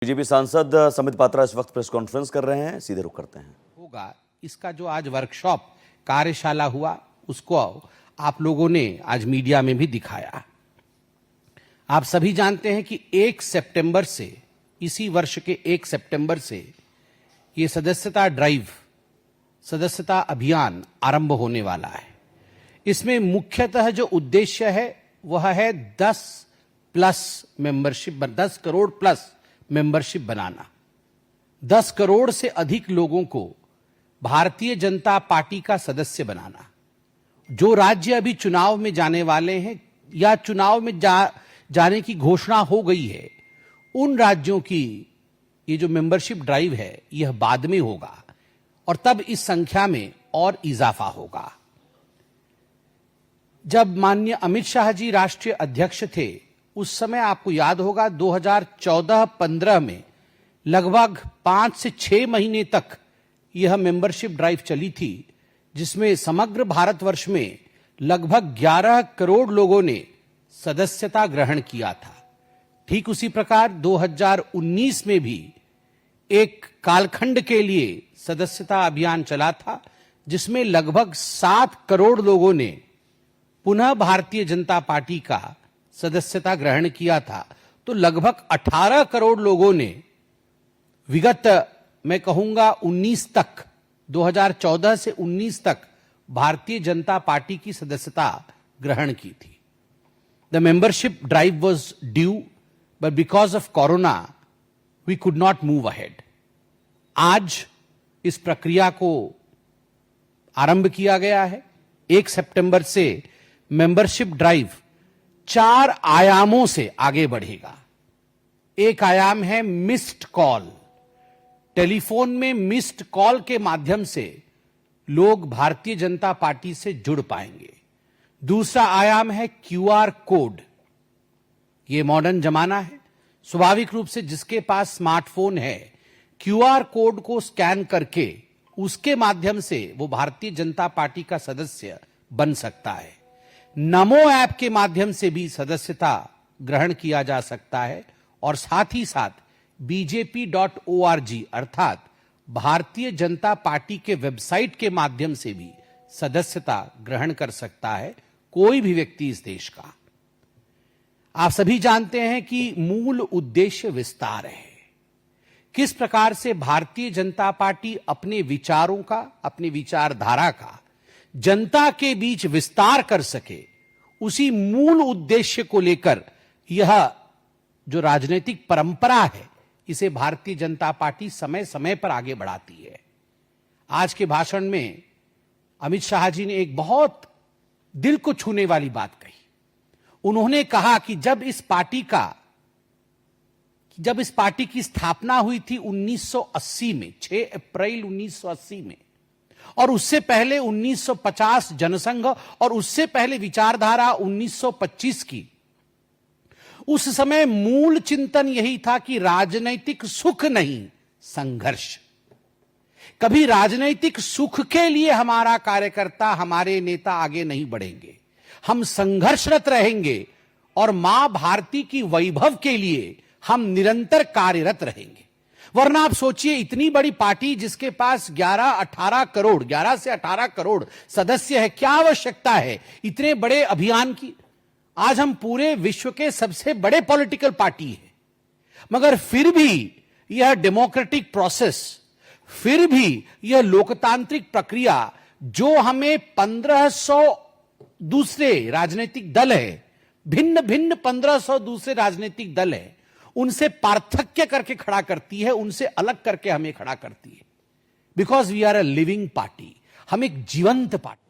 BJP सांसद समित पात्रा इस वक्त प्रेस कॉन्फ्रेंस कर रहे हैं, सीधे रुख करते हैं। होगा इसका जो आज वर्कशॉप कार्यशाला हुआ उसको आप लोगों ने आज मीडिया में भी दिखाया। आप सभी जानते हैं कि 1 सितंबर से, इसी वर्ष के 1 सितंबर से ये सदस्यता ड्राइव, सदस्यता अभियान आरंभ होने वाला है। इसमें मुख्यतः जो उद्देश्य है वह है 10 करोड़ प्लस मेंबरशिप बनाना। 10 करोड़ से अधिक लोगों को भारतीय जनता पार्टी का सदस्य बनाना। जो राज्य अभी चुनाव में जाने वाले हैं या चुनाव में जाने की घोषणा हो गई है, उन राज्यों की ये जो मेंबरशिप ड्राइव है यह बाद में होगा और तब इस संख्या में और इजाफा होगा। जब माननीय अमित शाह जी राष्ट्रीय अध्यक्ष थे, उस समय आपको याद होगा 2014-15 में लगभग 5 से 6 महीने तक यह मेंबरशिप ड्राइव चली थी, जिसमें समग्र भारतवर्ष में लगभग 11 करोड़ लोगों ने सदस्यता ग्रहण किया था। ठीक उसी प्रकार 2019 में भी एक कालखंड के लिए सदस्यता अभियान चला था, जिसमें लगभग 7 करोड़ लोगों ने पुनः भारतीय जनता पार्टी का सदस्यता ग्रहण किया था। तो लगभग 18 करोड़ लोगों ने विगत, मैं कहूंगा 19 तक, 2014 से 19 तक भारतीय जनता पार्टी की सदस्यता ग्रहण की थी। The membership drive was due, but because of corona we could not move ahead. आज इस प्रक्रिया को आरंभ किया गया है। 1 सितंबर से मेंबरशिप ड्राइव 4 आयामों से आगे बढ़ेगा। एक आयाम है मिस्ड कॉल। टेलीफोन में मिस्ड कॉल के माध्यम से लोग भारतीय जनता पार्टी से जुड़ पाएंगे। दूसरा आयाम है क्यूआर कोड। यह मॉडर्न जमाना है, स्वाभाविक रूप से जिसके पास स्मार्टफोन है, क्यूआर कोड को स्कैन करके उसके माध्यम से वो भारतीय जनता पार्टी का सदस्य बन सकता है। नमो ऐप के माध्यम से भी सदस्यता ग्रहण किया जा सकता है और साथ ही साथ bjp.org अर्थात भारतीय जनता पार्टी के वेबसाइट के माध्यम से भी सदस्यता ग्रहण कर सकता है कोई भी व्यक्ति इस देश का। आप सभी जानते हैं कि मूल उद्देश्य विस्तार है। किस प्रकार से भारतीय जनता पार्टी अपने विचारों का, अपनी विचारधारा का जनता के बीच विस्तार कर सके, उसी मूल उद्देश्य को लेकर यह जो राजनीतिक परंपरा है, इसे भारतीय जनता पार्टी समय समय पर आगे बढ़ाती है। आज के भाषण में अमित शाह जी ने एक बहुत दिल को छूने वाली बात कही। उन्होंने कहा कि जब इस पार्टी की स्थापना हुई थी 1980 में, 6 अप्रैल 1980 में, और उससे पहले 1950 जनसंघ और उससे पहले विचारधारा 1925 की, उस समय मूल चिंतन यही था कि राजनैतिक सुख नहीं, संघर्ष। कभी राजनैतिक सुख के लिए हमारा कार्यकर्ता, हमारे नेता आगे नहीं बढ़ेंगे। हम संघर्षरत रहेंगे और मां भारती की वैभव के लिए हम निरंतर कार्यरत रहेंगे। वरना आप सोचिए, इतनी बड़ी पार्टी जिसके पास 11 से 18 करोड़ सदस्य है, क्या आवश्यकता है इतने बड़े अभियान की। आज हम पूरे विश्व के सबसे बड़े पॉलिटिकल पार्टी है, मगर फिर भी यह डेमोक्रेटिक प्रोसेस, फिर भी यह लोकतांत्रिक प्रक्रिया जो हमें 1500 दूसरे राजनीतिक दल है, भिन्न भिन्न 1500 दूसरे राजनीतिक दल है, उनसे पार्थक्य करके खड़ा करती है, उनसे अलग करके हमें खड़ा करती है। Because we are a living party, हम एक जीवंत पार्टी।